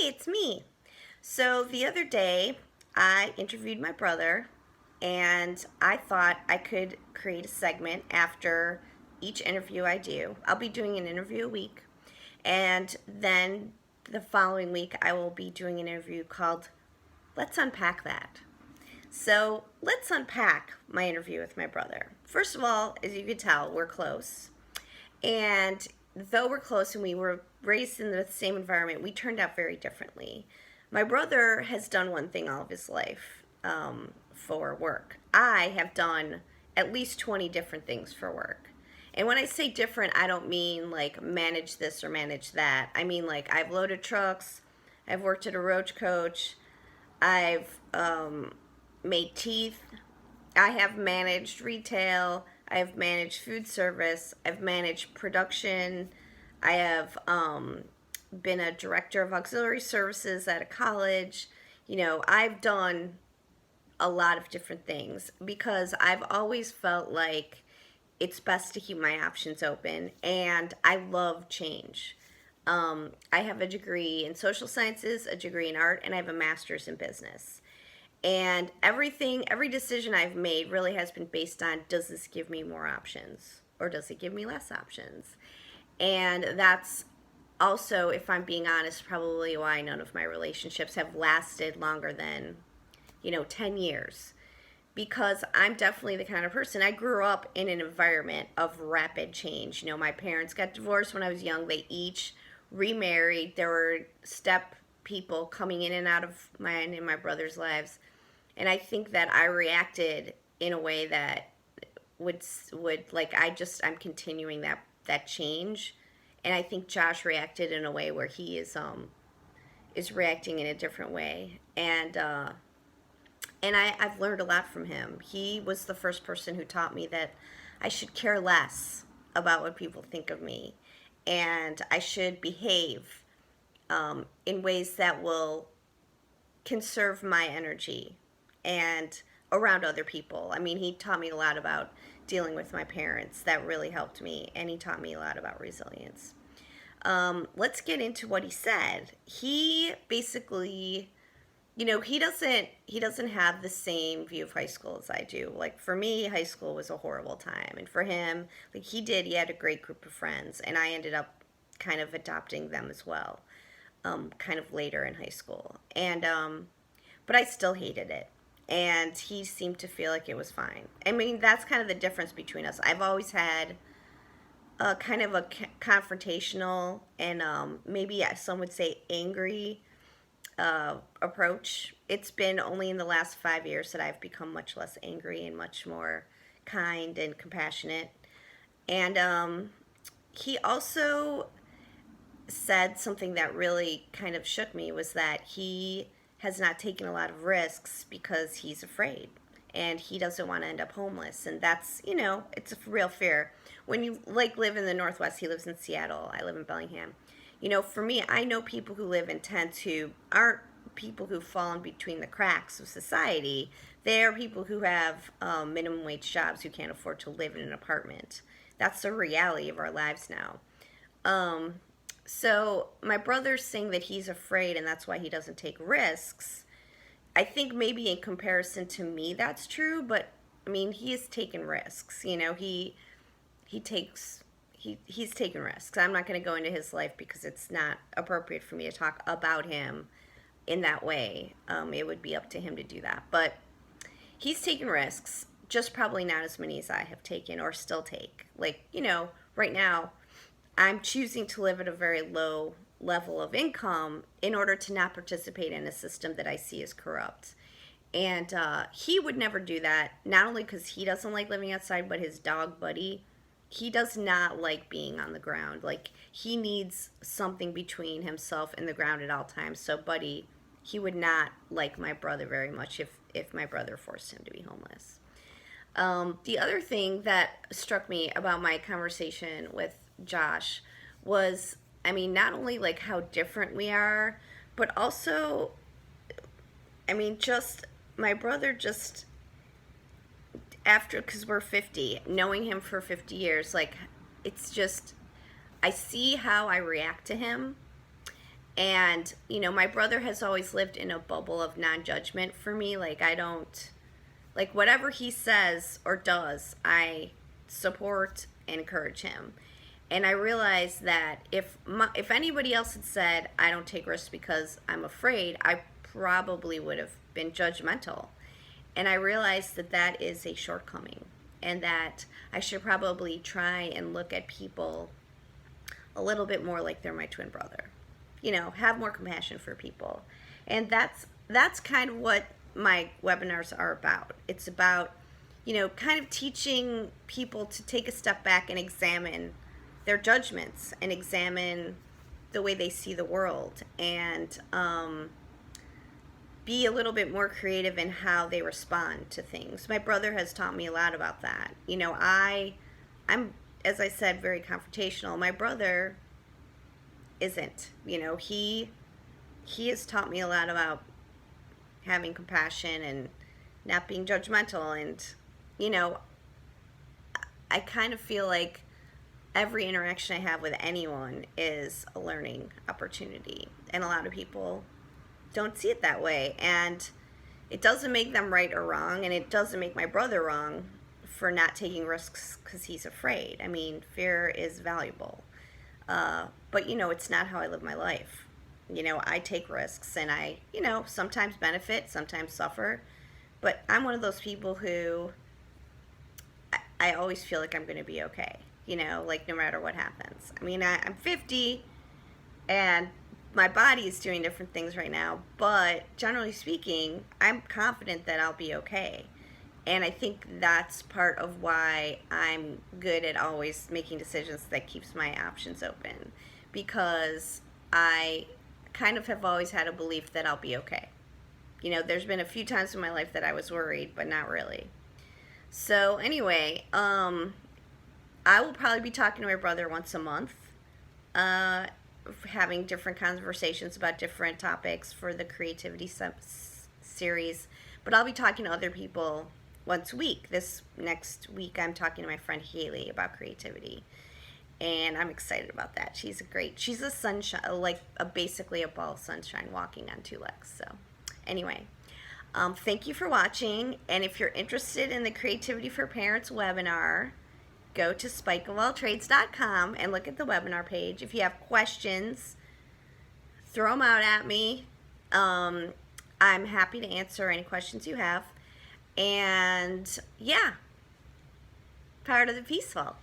it's me. So the other day, I interviewed my brother, and I thought I could create a segment after each interview I do. I'll be doing an interview a week, and then the following week, I will be doing an interview called Let's Unpack That. So let's unpack my interview with my brother. First of all, as you can tell, we're close. And though we're close and we were raised in the same environment, we turned out very differently. My brother has done one thing all of his life for work. I have done at least 20 different things for work. And when I say different, I don't mean like manage this or manage that. I mean like I've loaded trucks, I've worked at a roach coach, I've made teeth, I have managed retail, I have managed food service, I've managed production, I have been a director of auxiliary services at a college. I've done a lot of different things because I've always felt like it's best to keep my options open, and I love change. I have a degree in social sciences, a degree in art, and I have a master's in business. And every decision I've made really has been based on, does this give me more options or does it give me less options? And that's also, if I'm being honest, probably why none of my relationships have lasted longer than, 10 years. Because I'm definitely the kind of person, I grew up in an environment of rapid change. My parents got divorced when I was young. They each remarried. There were step people coming in and out of mine and my brother's lives. And I think that I reacted in a way that would like I'm continuing that change. And I think Josh reacted in a way where he is reacting in a different way. And I've learned a lot from him. He was the first person who taught me that I should care less about what people think of me, and I should behave in ways that will conserve my energy and around other people. I mean, he taught me a lot about dealing with my parents. That really helped me, and he taught me a lot about resilience. Let's get into what he said. He basically, he doesn't have the same view of high school as I do. Like for me, high school was a horrible time, and for him, like he had a great group of friends, and I ended up kind of adopting them as well, kind of later in high school. And but I still hated it, and he seemed to feel like it was fine. I mean, that's kind of the difference between us. I've always had a kind of a confrontational and maybe some would say angry approach. It's been only in the last 5 years that I've become much less angry and much more kind and compassionate. And he also said something that really kind of shook me, was that he has not taken a lot of risks because he's afraid and he doesn't want to end up homeless. And that's, it's a real fear. When you live in the Northwest, he lives in Seattle, I live in Bellingham. For me, I know people who live in tents who aren't people who've fallen between the cracks of society. They are people who have minimum wage jobs who can't afford to live in an apartment. That's the reality of our lives now. So my brother's saying that he's afraid and that's why he doesn't take risks. I think maybe in comparison to me that's true, but I mean, he has taken risks. He's taken risks. I'm not going to go into his life because it's not appropriate for me to talk about him in that way. It would be up to him to do that. But he's taken risks, just probably not as many as I have taken or still take. Right now, I'm choosing to live at a very low level of income in order to not participate in a system that I see as corrupt. And he would never do that, not only because he doesn't like living outside, but his dog, Buddy, he does not like being on the ground. Like, he needs something between himself and the ground at all times. So Buddy, he would not like my brother very much if my brother forced him to be homeless. The other thing that struck me about my conversation with Josh was, I mean, not only like how different we are, but also, I mean, just my brother just after, because we're 50, knowing him for 50 years, like, it's just, I see how I react to him, And, my brother has always lived in a bubble of non-judgment for me. Like, I don't, like, whatever he says or does, I support and encourage him. And I realized that if anybody else had said, I don't take risks because I'm afraid, I probably would have been judgmental. And I realized that that is a shortcoming, and that I should probably try and look at people a little bit more like they're my twin brother. Have more compassion for people. And that's kind of what my webinars are about. It's about, kind of teaching people to take a step back and examine their judgments and examine the way they see the world, and be a little bit more creative in how they respond to things. My brother has taught me a lot about that. I'm, as I said, very confrontational. My brother isn't. He has taught me a lot about having compassion and not being judgmental. And, I kind of feel like every interaction I have with anyone is a learning opportunity. And a lot of people don't see it that way. And it doesn't make them right or wrong. And it doesn't make my brother wrong for not taking risks because he's afraid. I mean, fear is valuable. But, it's not how I live my life. I take risks, and I, sometimes benefit, sometimes suffer. But I'm one of those people who I always feel like I'm going to be okay. Like no matter what happens. I mean, I'm 50, and my body is doing different things right now. But generally speaking, I'm confident that I'll be okay. And I think that's part of why I'm good at always making decisions that keeps my options open. Because I kind of have always had a belief that I'll be okay. There's been a few times in my life that I was worried, but not really. So anyway, I will probably be talking to my brother once a month, having different conversations about different topics for the creativity series. But I'll be talking to other people once a week. This next week, I'm talking to my friend Haley about creativity, and I'm excited about that. She's a sunshine, like basically a ball of sunshine walking on two legs. So anyway, thank you for watching, and if you're interested in the Creativity for Parents webinar, go to spikeofalltrades.com and look at the webinar page. If you have questions, throw them out at me. I'm happy to answer any questions you have. And yeah, part of the peaceful.